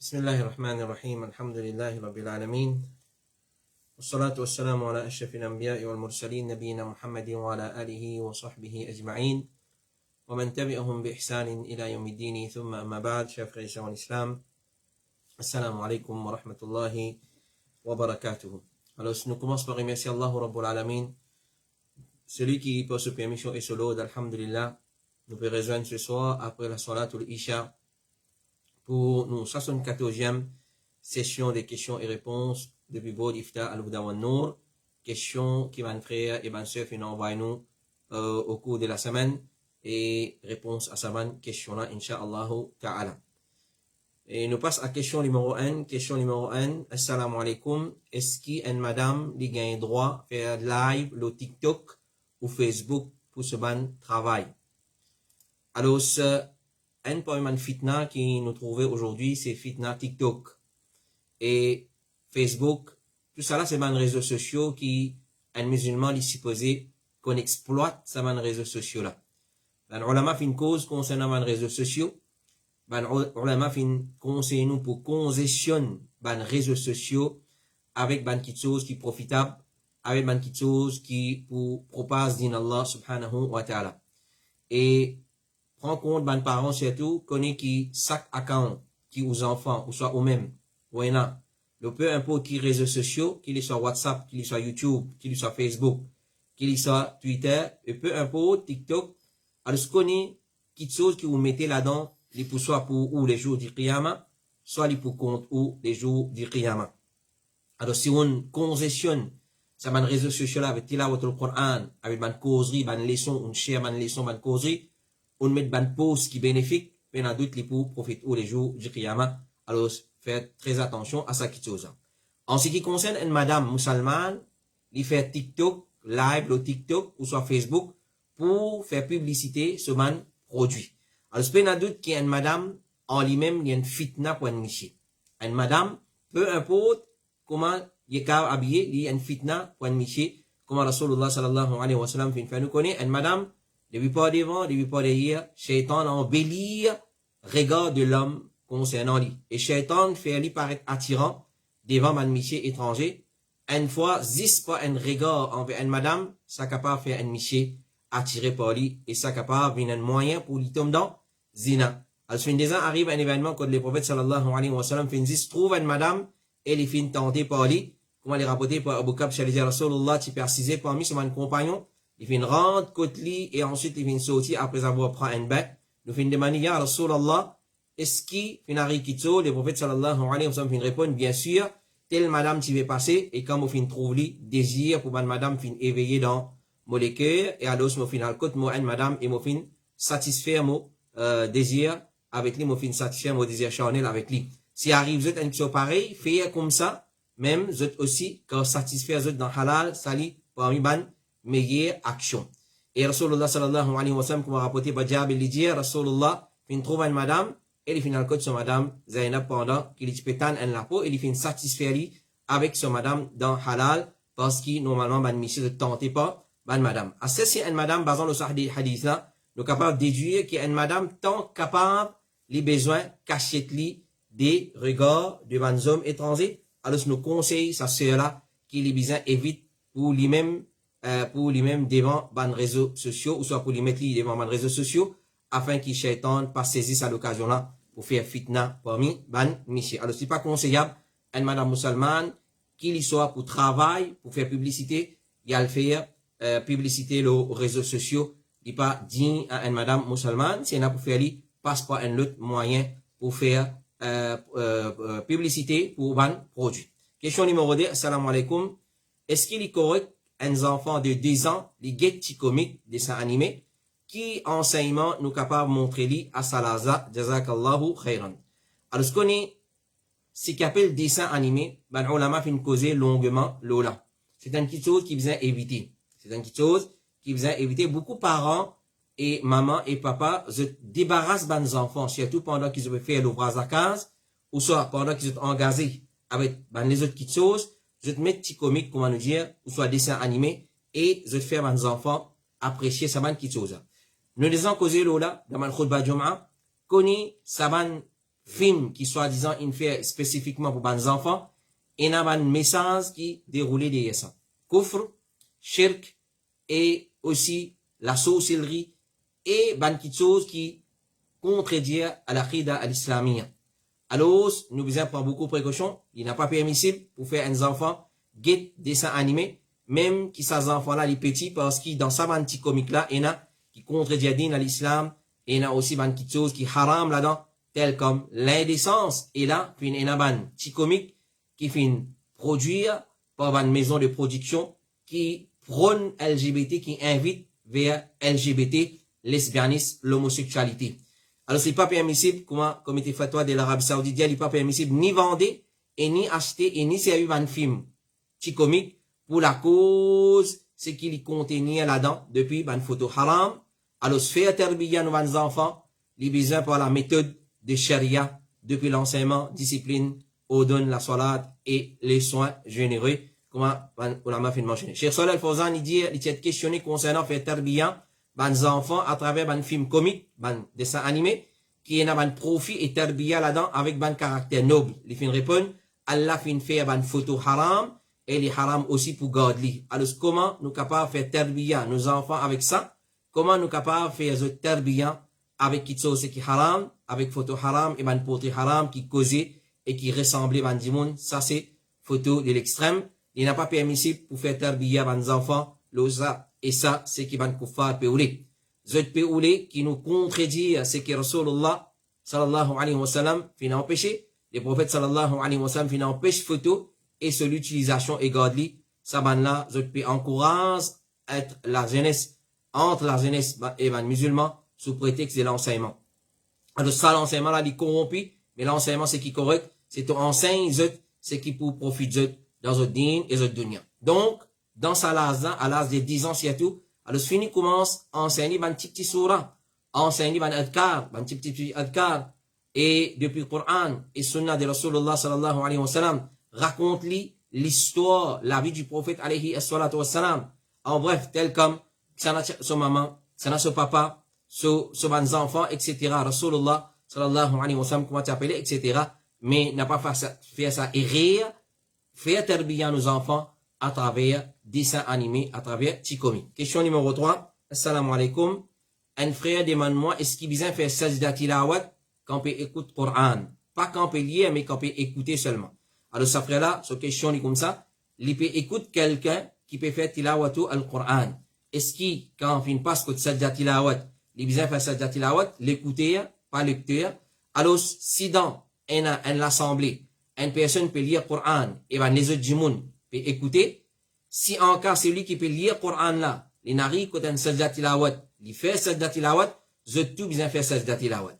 بسم الله الرحمن الرحيم الحمد لله رب العالمين والصلاة والسلام على أشرف الأنبياء والمرسلين نبينا محمد وعلى آله وصحبه أجمعين ومن تبعهم بإحسان إلى يوم الدين ثم أما بعد chers frères et sœurs en islam Assalamu alaikum wa rahmatullahi wa barakatuh. Alors nous commençons par remercier Allah Rabbul Alamin, celui qui pour ce permission et solo d'Alhamdulillah nous peut rejoindre ce soir après la Salatul Isha pour nos 74e session des questions et réponses depuis Bod Ifta al-Huda wa Nour, questions qui van frères et van sœurs nous envoient nous au cours de la semaine et réponse à sa question-là, Inch'Allah Ta'ala. Et nous passons à question numéro 1. Question numéro 1. Assalamu alaikum. Est-ce qu'une madame qui a droit à faire live le TikTok ou Facebook pour ce ban travail? Alors, un point de fitna qui nous trouvait aujourd'hui, c'est fitna TikTok et Facebook. Tout ça là, c'est ban réseaux sociaux qui, un musulman, il supposé qu'on exploite ces réseaux sociaux là. Ben, ulama fait une cause concernant les réseaux sociaux. Ben, ulama fait une conseil nous pour congestionner les réseaux sociaux avec ban quelque chose qui est profitable, avec ban quelque chose qui pour propage din Allah subhanahu wa ta'ala. Et prends compte ban parents surtout connaît qui chaque account qui aux enfants ou soit eux-mêmes ou le peu importe qui réseaux sociaux, qu'il soit WhatsApp, qu'il soit YouTube, qu'il soit Facebook, qu'il soit Twitter, et peu importe TikTok, alors connaît quelque chose que vous mettez là-dedans, les pour soit pour ou les jours du Qiyamah, soit les pour compte ou les jours du Qiyamah. Alors si on congestionne ça ban réseaux sociaux là avec tilawat al-Qur'an, avec ban causerie, ban leçon, on share ban leçon, ban causerie, on met ban post qui bénéfique, mais dans d'autres les pour profiter ou les jours du Qiyamah. Alors faites très attention à ça qui chose. En ce qui concerne une madame musulmane, il fait TikTok, live le TikTok ou soit Facebook pour faire publicité ce man produit. Alors c'est pas un doute qu'il y a une madame en lui-même, il y a une fitna pour une miché. Une madame, peu importe comment il est habillé, il y a une fitna pour une miché. Comme Rasulullah sallallahu alayhi wa sallam fait nous connaître, une madame, depuis pas devant, depuis pas derrière, Shaitan embellit regard de l'homme concernant lui. Et Shaitan fait lui paraître attirant devant un miché étranger. Une fois, zis pas un regard envers une madame, ça capable de faire un miché attiré par lui et ça capable de venir un moyen pour lui tomber dans zina. Alors, fin des ans arrive un événement quand le prophète sallallahu alayhi wa sallam fin zis trouve une madame et il fin tenter par lui. Comment les rapporter par Abu Kab Shaliza Rasulullah qui persisait parmi ses compagnons. Il fin rentre côté lui et ensuite il fin sortir après avoir pris un bain. Nous fin demander ya Rasulullah, est-ce qu'il fin arrive kitso? Le prophète sallallahu alayhi wa sallam fin répondre bien sûr, telle madame tu veux passer et quand vous fin trouve lui désir pour madame fin éveillé dans mon cœur et alors mon final côté moi une madame et mon fin satisfaire mon désir avec lui mon fin satisfaire mon désir charnel avec lui. Si arrive vous êtes une chose pareil, faire comme ça, même vous êtes aussi quand satisfaire vous êtes dans halal, sali parmi ban meilleure action. Et Rasulullah sallallahu alayhi wa sallam comme rapporté par Jabir il dit Rasulullah fin trouve une madame et il final côté son madame Zainab pendant qu'il dit pétane en la peau et il fin satisfaire lui avec son madame dans halal parce qu'il normalement ban monsieur ne tentait pas ban madame. À ça c'est une madame basant le sahih hadith là, nous capable de déduire qu'il y a une madame tant capable les besoins cachés des regards de ban hommes étrangers. Alors nous conseille sa sœur là qui les besoins évite pour lui-même devant ban réseaux sociaux ou soit pour lui mettre devant ban réseaux sociaux afin qu'il shaitan pas saisisse à l'occasion là pour faire fitna parmi ban monsieur. Alors c'est pas conseillable une madame musulmane qui y soit pour travail, pour faire publicité, il y a le faire publicité les réseaux sociaux, il pas digne à une madame musulmane, si elle a pour faire lui passe par un autre moyen pour faire publicité pour ban produit. Question numéro 2, assalamu alaikum. Est-ce qu'il est correct un enfant de 10 ans, les get comiques, dessins animés, qui enseignement nous capable de montrer lui à Salaza, jazakallahu khairan. Alors ce qu'on est, ce qui appelle dessin animé, ben ulama fin causer longuement lola. C'est une petite chose qui vient éviter. C'est une petite chose qui vient éviter. Beaucoup de parents et maman et papa se débarrassent des enfants, surtout pendant qu'ils ont fait l'ouvrage à case, ou soit pendant qu'ils sont engagés avec les autres petites choses, je te mets petit comique, comment nous dire, ou soit dessin animé, et je te fais mes enfants apprécier ça petites choses. Nous les en causé là, dans le khutbah Jum'a, connaît ça film qui soi-disant il fait spécifiquement pour les enfants, et il y a un message qui déroule derrière ça. Kufr, shirk, et aussi la sorcellerie, et des choses qui contredisent à l'aqida al-islamiyya. Alors, nous devons prendre beaucoup de précautions. Il n'est pas permissible pour faire un enfant guette dessin animé, même qui ces enfants-là, les petits, parce que dans ça, un petit comique-là, il y a qui contredit l'islam, et il y a aussi des petites choses qui haram là-dedans, telles comme l'indécence. Et là, il y a un petit comique qui finit produire par une maison de production qui prône LGBT, qui invite vers LGBT, lesbianisme, l'homosexualité. Alors, c'est pas permissible, comme comité fatwa de l'Arabie Saoudite, il n'est pas permissible ni vendre, et ni acheter, et ni servir un film, petit comique, pour la cause, c'est qu'il y contenait là-dedans, depuis une photo haram. Alors, faire terbiya nos enfants, les besoins par la méthode de sharia, depuis l'enseignement, discipline, ordonne la salat et les soins généreux, comme on a fait mentionner. Cheikh Saleh Al-Fawzan, il dit, il est questionné concernant faire terbiya, les enfants à travers un film comique, un dessin animé, qui a un profit et terbiya là-dedans avec un caractère noble. Les films répondent, Allah fin fait une photo haram, et les haram aussi pour garder. Alors, comment nous capables de faire terbiya nos enfants avec ça? Comment nous capables de faire terbiya avec quelque chose qui est haram, avec photo haram et un portrait haram qui causait et qui ressemblait à du monde? Ça, c'est photo de l'extrême. Il n'est pas permissible pour faire terbiya à nos enfants, l'osa. Et ça, c'est qui va nous faire péoulé. Zot péoulé qui nous contredit ce que Rasulullah sallallahu alayhi wa sallam finit empêché. Les prophètes sallallahu alayhi wa sallam finit empêché photo et sur l'utilisation et godly. Ça va là, zot peut encourage être la jeunesse, entre la jeunesse et les musulmans sous prétexte de l'enseignement. Alors ça, l'enseignement là, il est corrompu, mais l'enseignement c'est qui est correct, c'est ton enseigne zot, c'est qui pour profiter dans zot din et zot dunya. Donc, dans sa là, à l'âge de 10 ans, surtout, alors, fini commence à enseigner un petit surah, à enseigner un adkar, un petit adkar, et depuis le Coran et Sunna de Rasulullah sallallahu alayhi wa sallam, raconte-lui l'histoire, la vie du prophète alayhi wa sallam, en bref, tel comme, ça n'a son maman, ça n'a son papa, son enfants, etc. Rasulullah sallallahu alayhi wa sallam, comment t'appeler, etc. Mais n'a pas fait ça et rire, faire terbiya nos enfants, à travers dessins animés, à travers Tikomi. Question numéro 3. Assalamu alaikum. Un frère demande-moi, est-ce qu'il vient faire sajda tilawat quand on peut écouter le Coran? Pas quand on peut lire, mais quand on peut écouter seulement. Alors, ce frère-là, cette question est comme ça. Il peut écouter quelqu'un qui peut faire tilawatu al-Coran. Est-ce qu'il, quand on finit pas ce que sajda tilawat, il vient faire sajda tilawat, l'écouter, pas lecteur. Alors, si dans une assemblée, une personne peut lire le Coran, et ben les autres du monde peut écouter. Si encore celui qui peut lire le Coran là, il n'arrive qu'à un sajda tilawat, il fait sajda tilawat, je tout bien faire sajda tilawat.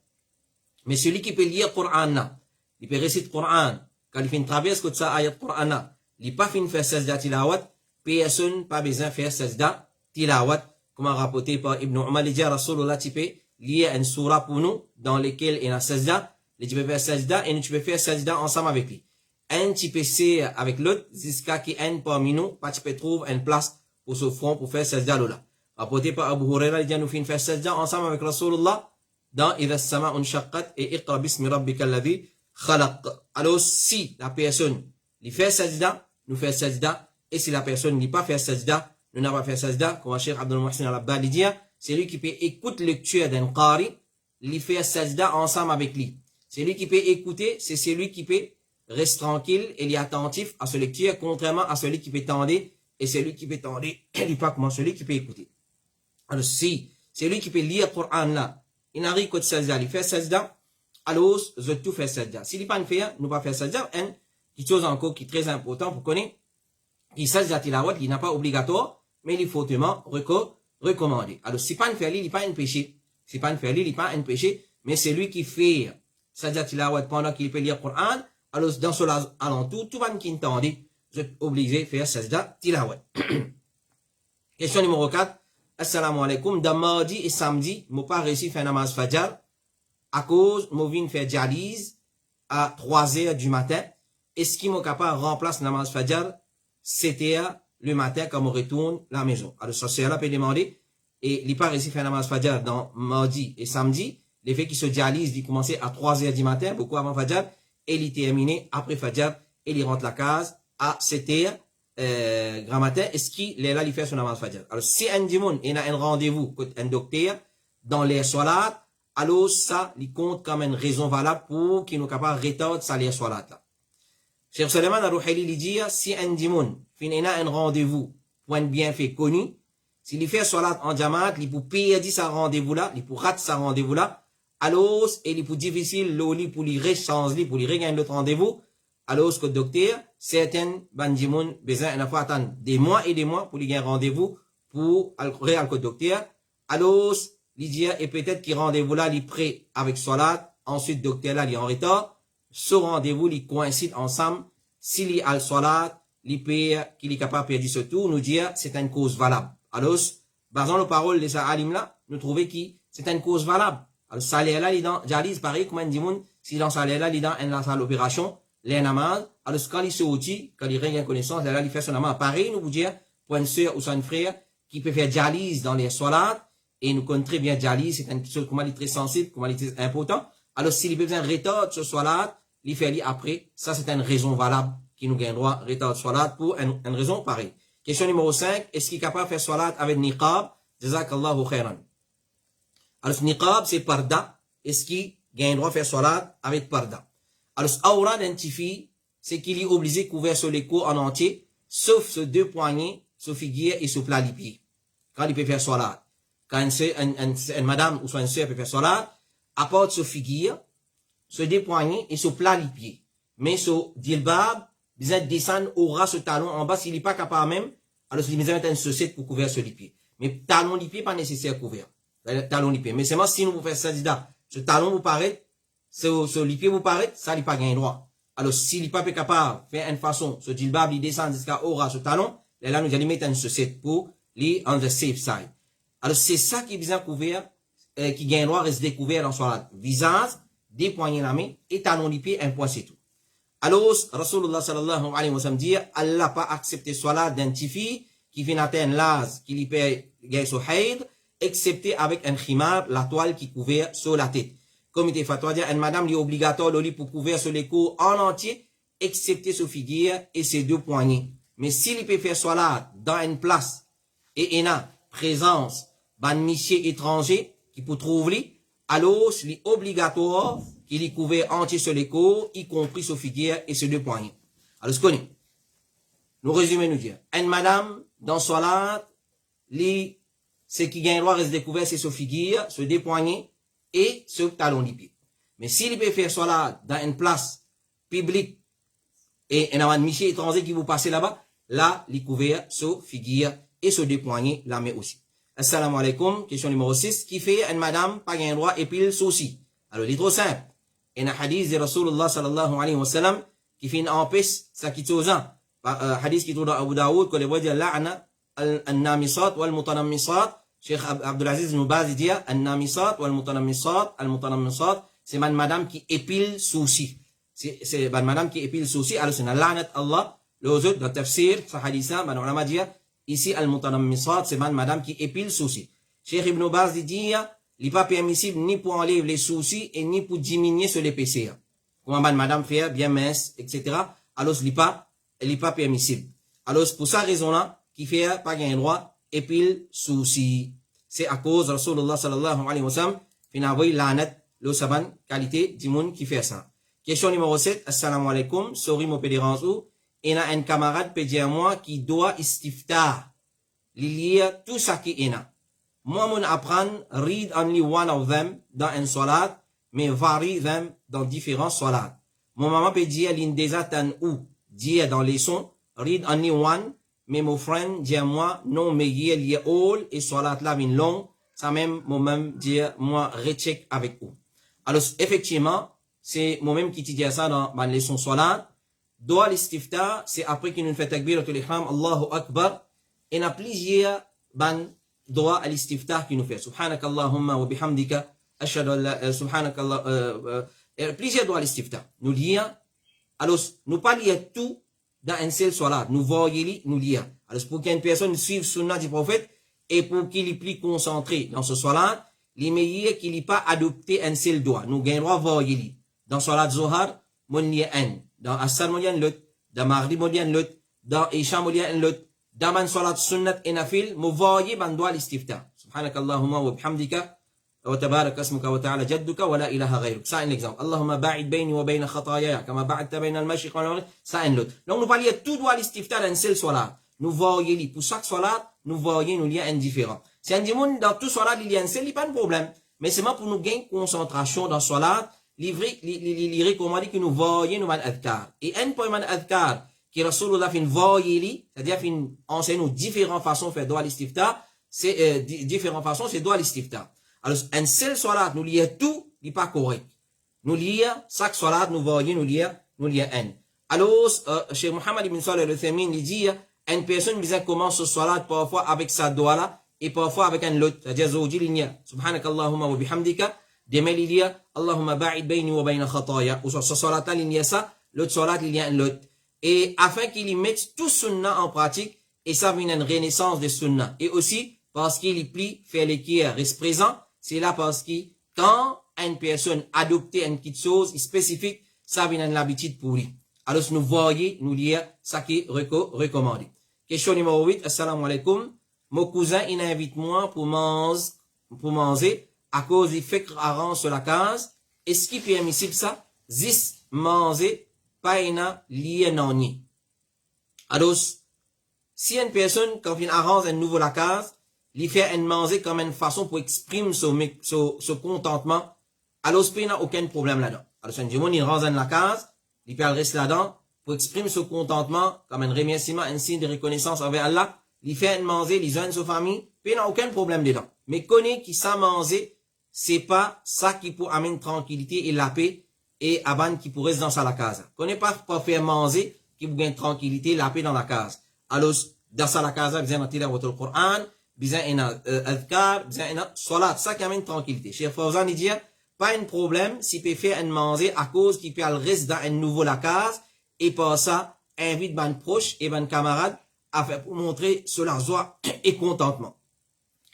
Mais celui qui peut lire le Coran là, il peut réciter le Coran, quand il fait une traverse que ça ayat Coran là, il pas fin faire sajda tilawat, personne pas besoin de faire sajda tilawat, comme rapporté par Ibn Umar, il dit à Rasulullah, tu peux lire une surah pour nous, dans lequel il y a sajda, et tu peux faire sajda, et tu peux faire sajda ensemble avec lui. Un petit PC avec l'autre, jusqu'à qu'il y ait un parmi nous, pas tu peux trouver une place pour ce front pour faire sajda là. Rapporté par Abu Huraira, il dit à nous faire sajda ensemble avec Rasulullah, dans Idha as-sama'u shaqqat et Iqra bismi rabbika alladhi khalaq. Alors, si la personne lui fait sajda, nous fait sajda, et si la personne ne pas fait sajda, nous n'avons pas fait sajda, comme Cheikh Abdul Muhsin al-Abbad dit, c'est lui qui peut écouter lecture d'un qari, lui faire sajda ensemble avec lui. C'est lui qui peut écouter, c'est celui qui peut reste tranquille et il est attentif à ce lecture, contrairement à celui qui peut tendre, et celui qui peut tendre, il n'est pas comment celui qui peut écouter. Alors, si celui qui peut lire le Coran là, il n'arrive qu'à sajda, il fait sajda, alors, je tout fait sajda. S'il n'est pas fait, nous pas faire sajda, une chose encore qui est très important pour connaître, qui sajda tilawat, il n'est pas obligatoire, mais il est fortement recommandé. Alors, si pas une fait, il n'est pas un péché. Si pas une fait, il n'est pas un péché, mais c'est lui qui fait sajda tilawat pendant qu'il peut lire le Coran. Alors, dans ce alentour, tout le monde qui entend, vous êtes obligé de faire sajda tilawat. Question numéro 4. Assalamu alaikum. Dans mardi et samedi, je n'ai pas réussi à faire namaz fajr à cause de je viens faire dialyse à 3 heures du matin. Est-ce qu'il est capable de remplacer namaz fajr 7 heures le matin quand on retourne à la maison? Alors, ça, c'est là peut demander. Et il n'est pas réussi à faire namaz fajr dans mardi et samedi. l'effet qui se dialyse, il commençait à 3 heures du matin, beaucoup avant Fajr, et il terminé après Fajr, et il rentre la case à 7 heures, grand matin, est-ce qu'il est là, il fait son namaz Fajr. Alors, si un dimanche, il a un rendez-vous, un docteur, dans les solat, alors ça, il compte comme une raison valable pour qu'il nous capable de retarder ça les solat là. Cheikh Suleiman Al-Ruhaili lui dit, si un dimanche, il a un rendez-vous pour un bienfait connu, s'il fait solat en jamaat, il peut perdre sa rendez-vous là, il peut rater sa rendez-vous là, alors, il est plus difficile, pour lui rechanger, pour lui regagner l'autre rendez-vous, alors que le docteur, certains bandimons, besoin de attendre des mois et des mois pour lui gagner rendez-vous pour aller au docteur. Alors, il dit, et peut-être qu'il rendez-vous là, il est prêt avec solat, ensuite, docteur là, il est en retard, ce rendez-vous, il coïncide ensemble, s'il y a le solat, il peut, qu'il est capable de perdre ce tour, nous dire, c'est une cause valable. Alors, basant les paroles de sa alim là, nous trouvons que c'est une cause valable. Alors, ça là, il dans, j'alise pareil, comme un dimanche, si dans ça là, il dans une salle d'opération, les namaz, alors, quand il se outil, quand il règne connaissance, là, il fait son namaz. Pareil, nous vous dire, pour une sœur ou son frère, qui peut faire dialyse dans les solat, et nous connaissons très bien dialyse, c'est une chose, comment il est très sensible, comment il est très important. Alors, s'il a besoin de retard ce solat, il fait après, ça, c'est une raison valable, qui nous gagne droit, retard solat, pour une raison pareille. Question numéro 5, est-ce qu'il est capable de faire salat avec niqab? Jazakallahu khairan. Alors, ce niqab, c'est parda. Est-ce qu'il gagne droit de faire salat avec parda? Alors, ce aura identifie, c'est qu'il est obligé de couvrir sur les coups en entier, sauf ce 2 poignets, ce figuier et ce plat les pieds. Quand il peut faire salat. Quand une madame ou soit une soeur peut faire salat, apporte ce figuier, ce 2 poignets et ce plat les pieds. Mais ce dilbab, besoin de descendre aura ce talon en bas, s'il n'est pas capable même, alors il besoin de mettre une chaussette pour couvrir ce pied. Mais talon les pieds, pas nécessaire à couvrir. Talon les pieds. Mais seulement si nous vous faisons ça, ce talon vous paraît, ce pied vous paraît, ça n'est pas gain droit. Alors s'il n'est pas capable de faire une façon, ce dilbab, il descend jusqu'à aura ce talon, là nous allons mettre une chaussette pour les on the safe side. Alors c'est ça qui est besoin de couvrir, qui gagne droit reste découvert dans son visage, des poignets la main, et talon les pieds, un point c'est tout. Alors, Rasulullah sallallahu alayhi wa sallam dit, Allah pas accepté salat d'un tifi qui vient atteindre l'âge qui lui paye son haïd, excepté avec un khimar, la toile qui couvert sur la tête. Comme il était fatwa dire, une madame lui obligatoire pour couvrir sur les coups en entier, excepté ce figure et ses 2 poignets. Mais s'il peut faire salat dans une place et il a présence d'un monsieur étranger qui peut trouver, alors c'est obligatoire qu'il est couvert entier sur les coups, y compris ce figuier et ses 2 poignets. Alors, ce qu'on est. Nous résumons, nous dire. Une madame, dans salat, ce qui gagne droit reste découvert, c'est ce figuier, ce 2 poignets et ce talon de pied. Mais s'il peut faire salat dans une place publique et un monsieur étranger qui vous passe là-bas, là, il couvert ce figuier et ce 2 poignets, la main aussi. Assalamu alaikum, question numéro 6, qui fait une madame, pas gagne droit, et puis le souci. Alors, il est trop simple. Il y a un hadith de Rasulullah sallallahu alayhi wa sallam qui fait une empêche, ça qui est hadith qui est dans Abu Daoud, que les voix disent la'ana al-namisat wal-mutanammisat. Cheikh Abdulaziz nous base dit al-namisat wal-mutanammisat, al-mutanammisat, c'est madame qui épile souci. C'est madame qui épile souci. Alors, c'est une la'nat Allah. Les autres, dans le tafsir, ce hadith-là, on a dit, ici, al-mutanammisat, c'est madame qui épile souci. Cheikh Ibn Baz dit, il n'est pas permissible ni pour enlever les soucis et ni pour diminuer sur l'épaisseur. Comment madame fait bien mince, etc. Alors, il n'est pas permissible. Alors, c'est pour sa raison-là, qui fait pas gain droit, et puis souci. C'est à cause de Rasulullah sallallahu alayhi wa sallam, qui n'a envoyé l'anat, le saban, qualité du monde qui fait ça. Question numéro 7, assalamu alaikum, sorry mon pédéranzou, il y a un camarade peut dire à moi qui doit istiftar, lire tout ça qui est là. Moi, mon apprendre, read only one of them dans un salat, mais vary them dans différents salats. Mon maman peut dire l'indésa tan ou, dire dans les sons, read only one, mais mon frère dit à moi, non, mais y est all, et salat là, une longue, ça même, moi-même, dire, moi, recheck avec vous. Alors, effectivement, c'est moi-même qui te dis ça dans les sons salat. Doa l'istifta, c'est après qu'il nous fait takbiratul ihram, Allahu Akbar, et il y a plusieurs doa à l'istifta qui nous fait. Subhanakallahumma wa bihamdika, ashhadu an la, subhanakallah, plusieurs doa à l'istifta. Nous lire, alors, nous pas lire tout dans un seul salat. Nous voyons, nous lire. Alors, pour qu'une personne suive sunna du prophète, et pour qu'il est plus concentré dans ce salat, les meilleurs qui n'ont pas adopté un seul doigt. Nous gagnons droit voyer. Dans Salat Zohar, mon lien un. Dans Assar, mon lien l'autre. Dans Maghrib, mon lien l'autre. Dans Isha, mon lien l'autre. Dans man Salat Sunnat et Nafil, mon voyer, ban doigt l'istifta. Subhanakallahumma wa bihamdika. وتبارك اسمك وتعالى جدك ولا إله غيرك. Ça un exemple. اللهم باعد بيني وبين خطاياي كما بعدت بين المشرق والمغرب. Ça un autre. Donc nous parlions tout doit l'istifta d'un seul salat. Nous voyons pour chaque salat, nous voyons nous liens indifférents. Si on dit dans tout salat il y a un seul, il n'y a pas de problème. Mais c'est moi pour nous gagner concentration dans salat, il recommande que nous voyons nous adhkar. Et un point man adhkar qui Rasulullah fin voyez, c'est-à-dire fin enseigne nous différentes façons de faire doigt l'istifta, c'est différentes façons c'est doigt l'istifta. Alors, un seul salat, nous lions tout, il n'est pas correct. Nous lions, chaque salat, nous voyons, nous lions un. Alors, chez Mohammed ibn Salih al-Uthaymeen, il dit, une personne, il commence ce salat parfois avec sa doigt là, et parfois avec un lot. C'est-à-dire, Zawji, il y a, subhanakallahumma wa bihamdika, demain, il y a, Allahumma ba'id bayni wa bayna khataya. Ou sur ce salat là, il y a ça, l'autre salat, il y a un lot. Et afin qu'il y mette tout sunnah en pratique, et ça vient une renaissance de sunnah. Et aussi, parce qu'il y plie, fait l'équerre, reste présent, c'est là parce que quand une personne adopte une petite chose spécifique, ça vient une habitude pour lui. Alors, nous voyons, nous lire ça qui est recommandé. Question numéro 8. Assalamu alaikum. Mon cousin, il invite moi pour manger à cause du fait qu'il sur la case. Est-ce qu'il est permissible ça? Zis manger, pas une lié non ni. Alors, si une personne, quand il arrange un nouveau la case, il fait un manger comme une façon pour exprimer ce contentement, alors il n'y a aucun problème là-dedans. Alors, si il range dans la case, il peut rester là-dedans pour exprimer ce contentement comme un remerciement, un signe de reconnaissance envers Allah. Il fait un manger, il joint sa famille, puis il n'y a aucun problème dedans. Mais connaît qui ça manger, c'est pas ça qui peut amener tranquillité et la paix et aban qui pourrait rester dans la case. Connaît pas pour faire manger qui vous gagne tranquillité, la paix dans la case. Alors, dans la case, vous avez votre Coran, besoin d'un adhkar, besoin d'un salat, ça qui amène tranquillité. Cheikh Fawzan, il dit, pas un problème s'il peut faire un manger à cause qu'il peut rester dans un nouveau la case, et pour ça, invite ban proche et ban camarade à faire pour montrer cela joie et contentement.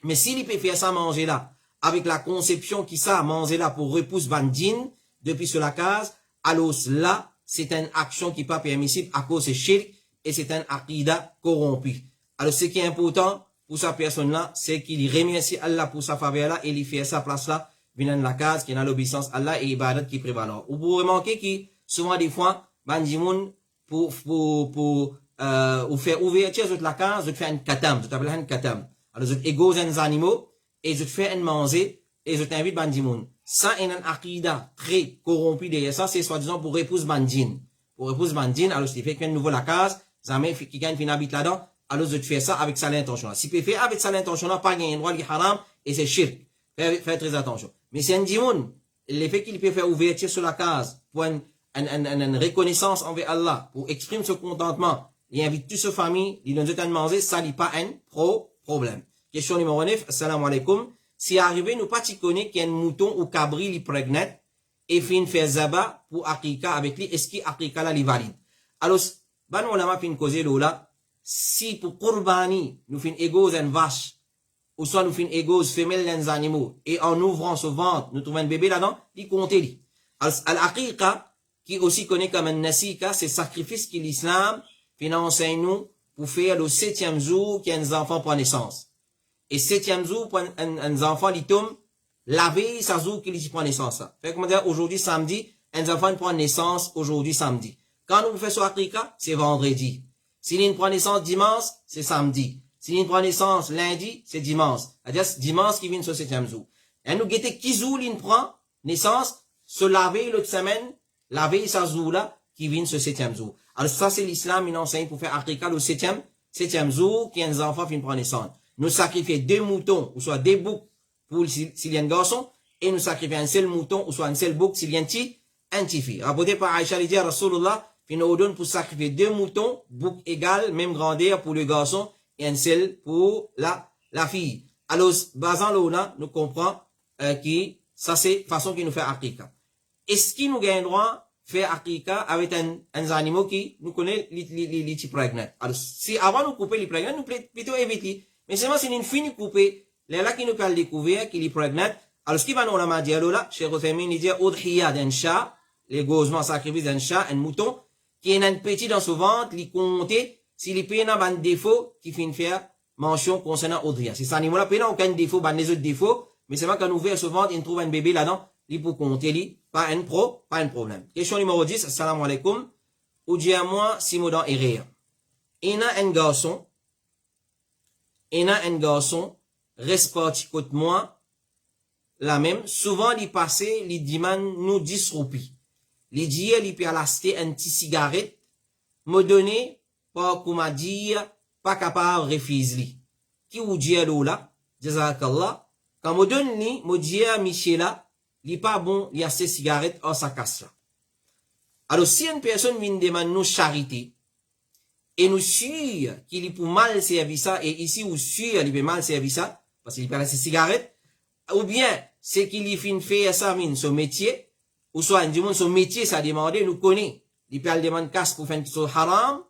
Mais s'il peut faire ça manger là, avec la conception qui ça manger là pour repousser ban djinn depuis sur la case, alors là, c'est une action qui n'est pas permissible à cause de shirk et c'est un aqidah corrompu. Alors, ce qui est important, pour sa personne-là, c'est qu'il remercie Allah pour sa faveur-là et il fait sa place-là, venant de la case, qui a l'obéissance à Allah et ibadat qui prévalent. Ou vous remarquez que, souvent des fois, bandimoun, pour faire ouverture de la case, je fais un katam, je t'appelle un katam. Alors, je égose un animaux, et je fais un manger, et je t'invite bandimoun. Ça, est un aqidah très corrompu derrière ça, c'est soi-disant pour épouse bandine. Pour épouse bandine, alors, si tu fais qu'un nouveau la case, jamais quelqu'un qui habite là-dedans, alors je te fais ça avec ça l'intention. Si tu fais avec ça l'intention, pas gagner un droit qui haram et c'est shirk. Fais très attention. Mais c'est un dimoun, le fait qu'il peut faire ouverture sur la case pour une reconnaissance envers Allah, pour exprimer ce contentement, il invite toute sa famille, il donne un manger, ça n'est pas un problème. Question numéro 9, assalamu alaikum. Si arrivé, nous pas connaître qu'il y a un mouton ou cabri li prégnant et fin faire zaba pour akika avec lui, est-ce qu'il akika là li valide? Alors, ban ulama fin causer là, si pour Qurbani, nous fin égose une vache, ou soit nous fin égose femelle d'un animaux, et en ouvrant ce ventre, nous trouvons un bébé là-dedans, il compte lui. Al-Aqiqa, qui aussi connaît comme un nasika, c'est sacrifice que l'islam fin enseigne nous pour faire le 7e jour qu'un enfant prend naissance. Et 7e jour, pour un enfant, il tombe, la veille, ça jour qu'il prend naissance. Fait comment dire, aujourd'hui samedi, un enfant prend naissance aujourd'hui samedi. Quand nous faisons Aqiqa, c'est vendredi. Si l'on prend naissance dimanche, c'est samedi. Si l'on prend naissance lundi, c'est dimanche. C'est-à-dire dimanche qui vient sur 7e jour. Et nous guettons qui jour l'on prend naissance, se laver l'autre semaine, laver sa jour là, qui vient sur 7e jour. Alors ça c'est l'islam, il enseigne pour faire aqiqa le 7e jour, qui un enfant vient prendre naissance. Nous sacrifions 2 moutons, ou soit 2 boucs, pour s'il y a un garçon, et nous sacrifions un seul mouton, ou soit un seul bouc, s'il y a un petit fille. Rapporté par Aïcha, il dit à Rasulullah, puis nous donne pour sacrifier 2 moutons, bouc égal, même grandeur pour le garçon, et un seul pour la fille. Alors, basant là, nous comprenons que ça c'est façon qui nous fait aqiqa. Est-ce qu'il nous gagne droit faire aqiqa avec un animal qui nous connaît les petits prégnants? Alors, si avant nous couper les prégnants, nous plutôt éviter. Mais seulement si nous finissons couper, là qui nous peut le découvrir qu'il est prégnant, Alors, ce qui va nous la dire là, Cheikh Othaymin, il dit, udhiya d'un chat, les gozements sacrifice d'un chat, un mouton, qui est un petit dans son ventre, il compte, s'il est n'a pas de défaut, qui finit faire mention concernant udhiya. Si cet animal-là, n'a aucun défaut, ben les autres défauts, mais c'est vrai qu'on ouvre son ventre, il trouve un bébé là-dedans, il peut compter, lui, pas un problème. Question numéro 10, assalamu alaikum. Ou dit à moi, si moi dans erreur. Il y a un garçon, reste parti côté moi, la même, souvent, il passe, il dit, nous 10 roupies. Il dit, il peut acheter un petit cigarette, me donner, pas comme a dit, pas capable de refuser. Qui vous dit là, jazakallah, quand me donne ni, me dit à Michel là, il n'est pas bon, il y a ces cigarettes en sa casse là. Alors, si une personne vient demander nous charité, et nous sûr qu'il est pour mal servir ça, et ici, ou sûr qu'il peut mal servir ça, parce qu'il peut acheter ces cigarettes, ou bien, c'est qu'il y fin faire ça, son métier, ou soit, du monde, son métier, ça demande, nous connaît. Il peut aller demander casse pour faire son haram,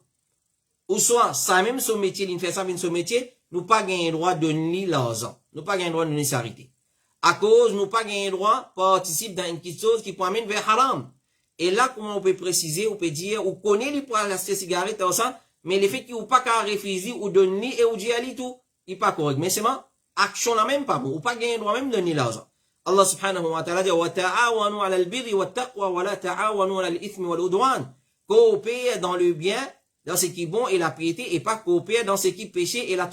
ou soit, ça même son métier, il fait ça, son métier, nous pas gagner le droit de donner l'argent. Nous pas gagner le droit de donner charité. À cause, nous pas gagner le droit de participer dans une petite chose qui peut amener vers haram. Et là, comment on peut préciser, on peut dire, ou connaît les pour acheter cigarette, ça, mais le fait qu'il ou pas qu'à refuser, ou donner, et ou dire tout, il pas correct. Mais c'est ma action là même pas bon, ou pas gagner le droit même de donner l'argent. Allah subhanahu wa ta'ala dit, wa ta'awanu ala al-birri wa taqwa, wa la ta'awanu ala al-ithmi wal udwan. Coopérer dans le bien, dans ce qui est bon et la piété, et pas coopérer dans ce qui est péché et la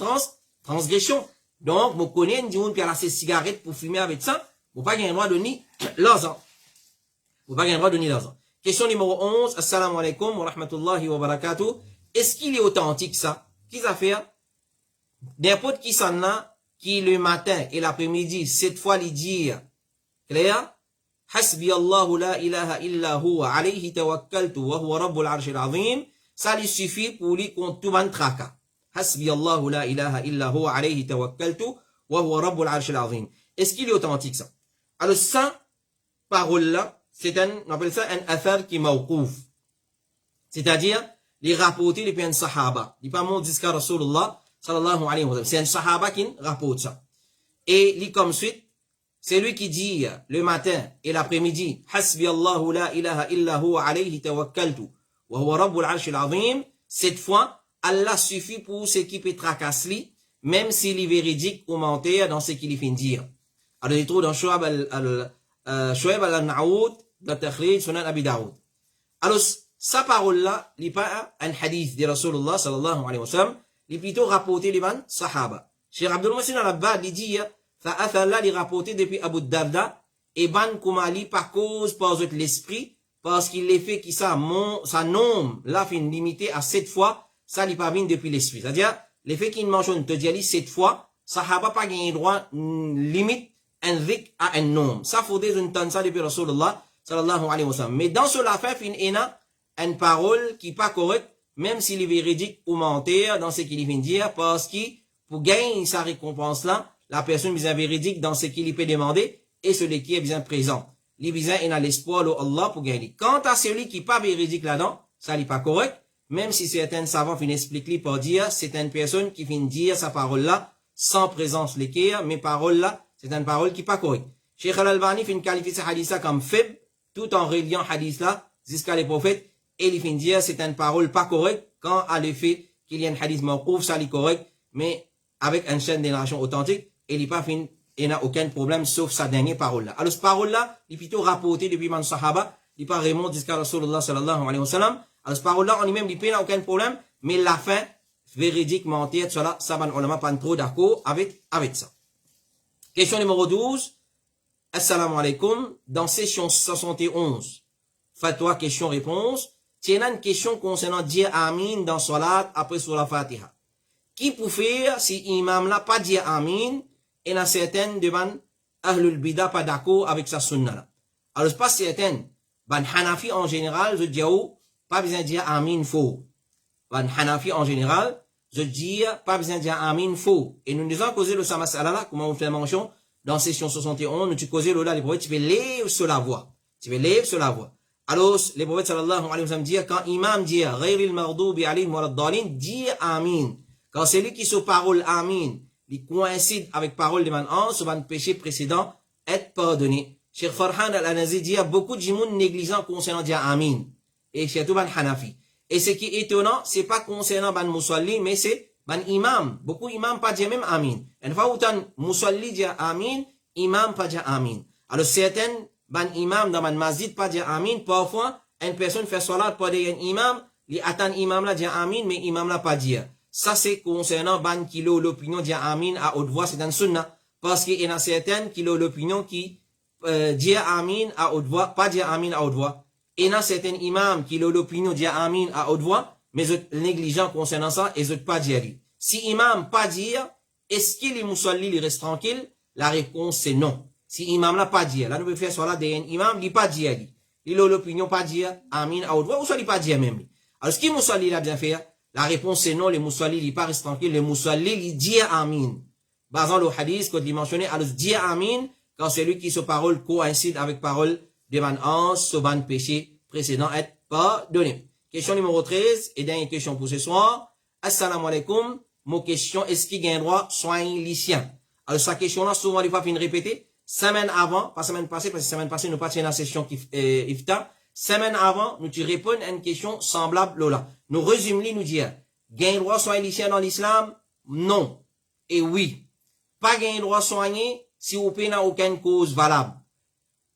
transgression. Donc, vous connaissez, dit, on peut acheter cigarette pour fumer avec ça, vous pas gagner le droit de donner l'argent. Vous pas gagner le droit de donner l'argent. Question numéro 11. Assalamu alaikum wa rahmatullahi wa barakatuh. Est-ce qu'il est authentique ça? Qu'est-ce à faire? N'importe qui s'en a, qui le matin et l'après-midi, cette fois, il dit, clair? Hasbi Allahu la ilaha illa huwa alayhi tawakkaltu wa huwa rabbul arshil azim. Ça lui suffit pour lui contre tout ban traka. Hasbi Allahu la ilaha illa huwa alayhi tawakkaltu wa huwa rabbul arshil azim. Est-ce qu'il est authentique ça? Alors ça, parole là, on appelle ça un athar qui mawqouf. C'est-à-dire, les rapportés depuis un sahaba. Il n'est pas mon jusqu'à Rasulullah, sallallahu alayhi wa sallam. C'est un sahaba qui rapporte ça. Et, lui comme suite, c'est lui qui dit le matin et l'après-midi, Hasbi Allahu la ilaha illa huwa alayhi tawakkaltu, wa huwa rabbul arshil azim. Cette fois, Allah suffit pour ce qui peut tracasser, même s'il est véridique ou mentir dans ce qu'il fait dire. Alors, il trouve dans Shu'ab al-Na'oud, dans Takhrij, Sunan Abi Daoud. Alors, sa parole-là, il n'est pas un hadith de Rasulullah sallallahu alayhi wa sallam, il est plutôt rapporté les man sahaba. Cheikh Abdul Muhsin al-Abbad, il dit, ça a là, il est rapporté depuis Abu Darda, et ban Koumali par cause, par l'esprit, parce qu'il est fait qui ça, sa nom, là, fin limité à 7 fois, ça, il pas vient depuis l'esprit. C'est-à-dire, l'effet qu'il mentionne, te dit, 7 fois, sahaba pas gagné droit, limite, un zik à un nom. Ça, faudrait une tonne ça depuis Rasulullah sallallahu alayhi wa sallam. Mais dans cela fait, fin ena, une parole qui pas correcte, même s'il est véridique ou mentir dans ce qu'il vient de dire, parce que pour gagner sa récompense là, la personne est véridique dans ce qu'il peut demander, et celui qui est bien présent. Il besoin a l'espoir de Allah pour gagner. Quant à celui qui n'est pas véridique là-dedans, ça n'est pas correct, même si certains savants finissent expliquer pour dire, c'est une personne qui vient dire sa parole là, sans présence l'équerre, mais parole là, c'est une parole qui n'est pas correcte. Cheikh Al-Albani finit qualifier ce hadith là comme faible, tout en reliant hadith là, jusqu'à les prophètes, et il finit dire, c'est une parole pas correcte, quand à l'effet qu'il y a un hadith mawqouf, ça est correct, mais avec une chaîne de narration authentique, et il n'est pas fin, il n'a aucun problème, sauf sa dernière parole là. Alors, cette parole là, il est plutôt rapporté depuis man sahaba, il n'est pas remonte jusqu'à Rasulullah sallallahu alayhi wa sallam. Alors, cette parole là, en lui-même, il n'a aucun problème, mais la fin, véridique, mentir, cela, ça va, on n'a pas trop d'accord avec ça. Question numéro 12. Assalamu alaikum. Dans session 71, fatwa, question-réponse, tiens une question concernant dire amin dans salat après sur la fatiha. Qui peut faire si imam n'a pas dit amin et n'a certaines devant ahlul bida pas d'accord avec sa sunna là. Alors c'est pas certain. Ban Hanafi en général, je dis pas besoin de dire amin faux. Ban Hanafi en général, je dis pas besoin de dire amin faux. Et nous avons causé le samasala là, comment on fait mention dans session 71, nous tu causé le là les prophètes, tu peux lever sur la voix. Tu peux lever sur la voix. Alors les prophètes sallallahu alayhi wa sallam disent quand imam dit ghayril maghdubi alayhim waladdallin, dit amin. Quand c'est lui qui se parole amin, il coïncide avec parole de man an, sur un péché précédent, être pardonné. Cheikh Farhan Al-Anazi dit, il y a beaucoup de gens négligents concernant dire Amin. Et c'est tout ban Hanafi. Et ce qui est étonnant, c'est pas concernant ban Moussalli, mais c'est ban imam. Beaucoup imam pas dire même Amin. Une fois où t'as Moussalli dire Amin, imam pas dire Amin. Alors certaines ban imam dans ban masjid pas dire Amin. Parfois, une personne fait salat pour dire un imam, li attend imam là dire Amin, mais imam là pas dire. Ça c'est concernant ban qui l'opinion dire Amin à haute voix, c'est dans sunna. Parce qu'il y en a certaines qui ont l'opinion qui dire Amin à haute voix, pas dire Amin à haute voix. Et il y a certains imams qui ont l'opinion de dire Amin à haute voix, mais négligents concernant ça, et ils pas dire. Si imam pas dire, est-ce qu'il est musalli, il reste tranquille? La réponse c'est non. Si imam n'a pas dire, là nous pouvons faire soit là d'un imam, il pas dire. Il a l'opinion pas dire Amin à haute voix, ou soit il pas dire même. Alors ce qui musalli a bien fait, la réponse c'est non, le musalli il pas reste tranquille, le musalli il dit Amin. Basant le hadith qu'on dit mentionné, alors dire Amin, quand celui qui se parole coïncide avec parole de ban ans, ce ban péché précédent être pardonné. Question numéro 13, et dernière question pour ce soir. Assalamu alaikum. Mon question, est-ce qu'il y a un droit soin lycien? Alors, sa question-là, souvent, il faut finir répéter. Semaine avant, pas semaine passée, parce que semaine passée, nous pas la session iftar. Semaine avant, nous te répondons à une question semblable là. Nous résumons, nous dire, il y a un droit soin lycien dans l'islam? Non. Et oui. Pas un droit soigner si vous n'avez aucune cause valable.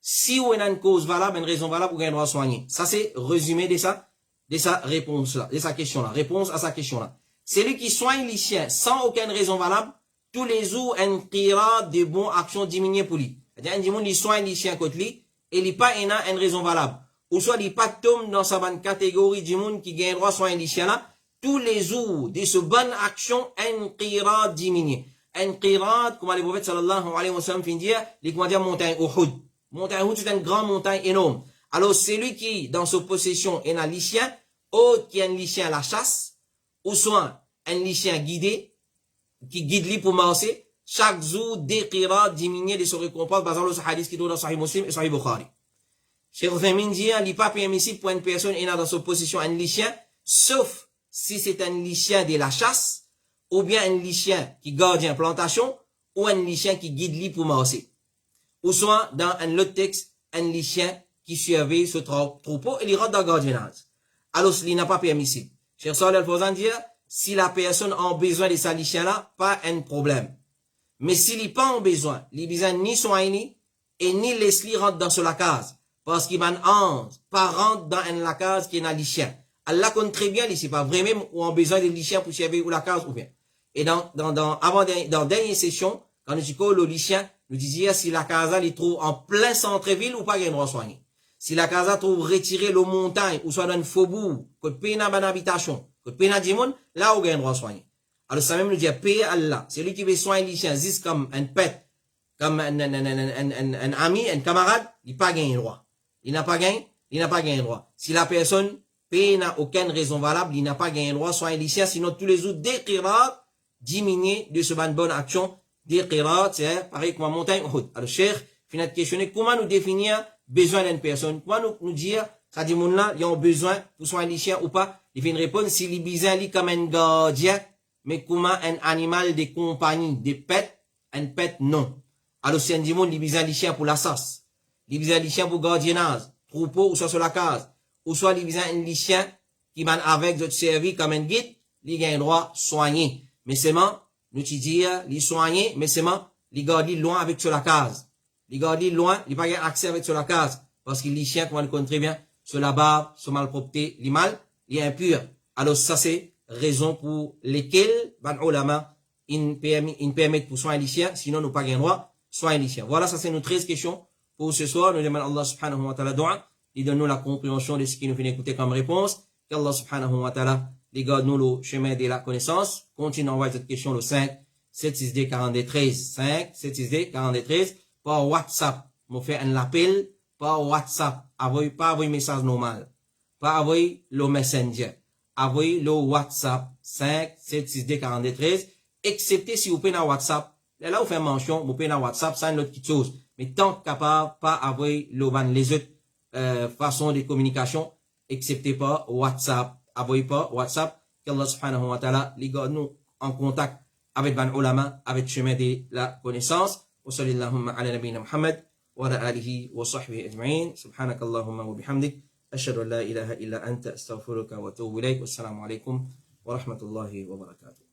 Si vous avez une cause valable, une raison valable, vous avez un droit soigner. Ça, c'est résumé de sa réponse-là, de sa question-là. Réponse à sa question-là. Celui qui soigne les chiens sans aucune raison valable, tous les jours, un tira de bonnes actions diminuées pour lui. C'est-à-dire, un il soigne les chiens contre lui, et il n'est pas une raison valable. Ou soit, il pas tombe dans sa bonne catégorie du monde qui gagne droit soigner les chiens là, tous les jours, de ce bonne action, un tira diminué. Un qirat, comme le prophète sallallahu alayhi wa sallam fin dire, les comment dire montagne Uhud. Montagne Uhud, c'est une grande montagne énorme. Alors, celui qui, dans sa possession, est un lycien, autre qui est un lycien à la chasse, ou soit un lycien guidé, qui guide lui pour marcher, chaque jour, des qirats diminués de ce récompense, basant le hadith qui doit dans Sahih Muslim et Sahih Bukhari. Cheikh Uthaymeen dit, il n'est pas permissible pour une personne qui est dans sa possession un lycien, sauf si c'est un lycien de la chasse, ou bien un lycien qui garde une plantation, ou un lycien qui guide lui pour marcher. Ou soit, dans un autre texte, un lycien qui surveille ce troupeau et il rentre dans le gardiennage. Alors, ce n'est pas permissible. Cheikh Salih Al-Fawzan dit, si la personne a besoin de sa lycien-là, pas un problème. Mais s'il n'a pas besoin, il n'a besoin ni soigner, et ni laisser rentrer dans la case. Parce qu'il m'a pas rentrer dans la case qui est un lycien. Allah connaît très bien, il sait pas vraiment où on a besoin de lycien pour surveiller ou la case ou bien. Et dans dernière session, quand nous disons le lycien, nous disions si la casa les trouve en plein centre-ville ou pas, il y a un droit soigner. Si la casa trouve retiré le montagne ou soit dans un faubourg, que paye dans une habitation, que paye dans du monde, là où il y a un droit soigner. Alors ça même nous dit, paye Allah. Celui qui veut soigner le lycien, juste comme un pet, comme un ami, un camarade, il n'a pas gagné le droit. Il n'a pas gagné le droit. Si la personne paye n'a aucune raison valable, il n'a pas gagné le droit soigner le lycien, sinon tous les autres des qirats, diminuer de ce bonne action des qirats, c'est pareil comme la montagne Uhud. Alors, cher, finalement, questionner comment nous définir besoin d'une personne, comment nous dire, ça dit, mon là, ils ont besoin pour soigner les chiens ou pas, il fait une réponse, s'il est besoin, comme un gardien, mais comment un animal de compagnie, des pets, un pet, non. Alors, si un dit, il besoin les chiens pour la chasse, il besoin les chiens pour gardiennage, troupeau, ou soit sur la case, ou soit il besoin un chien qui mène avec d'autres services comme un guide, il a un droit soigner. Mais seulement, nous te dire, les soigner, mais seulement, les garder loin avec sur la case. Les garder loin, il n'y a pas accès avec sur la case. Parce que les chiens, comme on le connaît très bien, sur la barbe, sur malpropreté, les mal, il est impur. Alors ça, c'est raison pour lesquelles, ban ulama, ils permettent pour soigner les chiens, sinon nous pas gain droit, soigner les chiens. Voilà, ça c'est nos 13 questions pour ce soir. Nous demandons Allah subhanahu wa ta'ala doua. Il donne nous la compréhension de ce qui nous fait écouter comme réponse. Qu'Allah subhanahu wa ta'ala garde-nous le chemin de la connaissance. Continue à envoyer cette question le 5 762 42 13 5 762 42 13 par WhatsApp. Nous fait un appel par WhatsApp. Pas envoyer message normal. Pas envoyer le Messenger. Envoyer le WhatsApp 5 762 42 13. Excepté si vous pouvez dans WhatsApp. Là, vous faites mention, vous pouvez dans WhatsApp, ça une autre petite chose. Mais tant capable, pas envoyer les autres façons de communication, excepté pas WhatsApp. Envoyez pas WhatsApp, qu'Allah subhanahu wa ta'ala, les gars, nous, en contact avec Ban Ulama, avec le chemin de la connaissance. وصل اللهم على نبينا محمد وعلى آله وصحبه أجمعين. سبحانك اللهم وبحمدك أشهد أن لا إله إلا أنت أستغفرك وأتوب إليك. والسلام عليكم ورحمة الله وبركاته.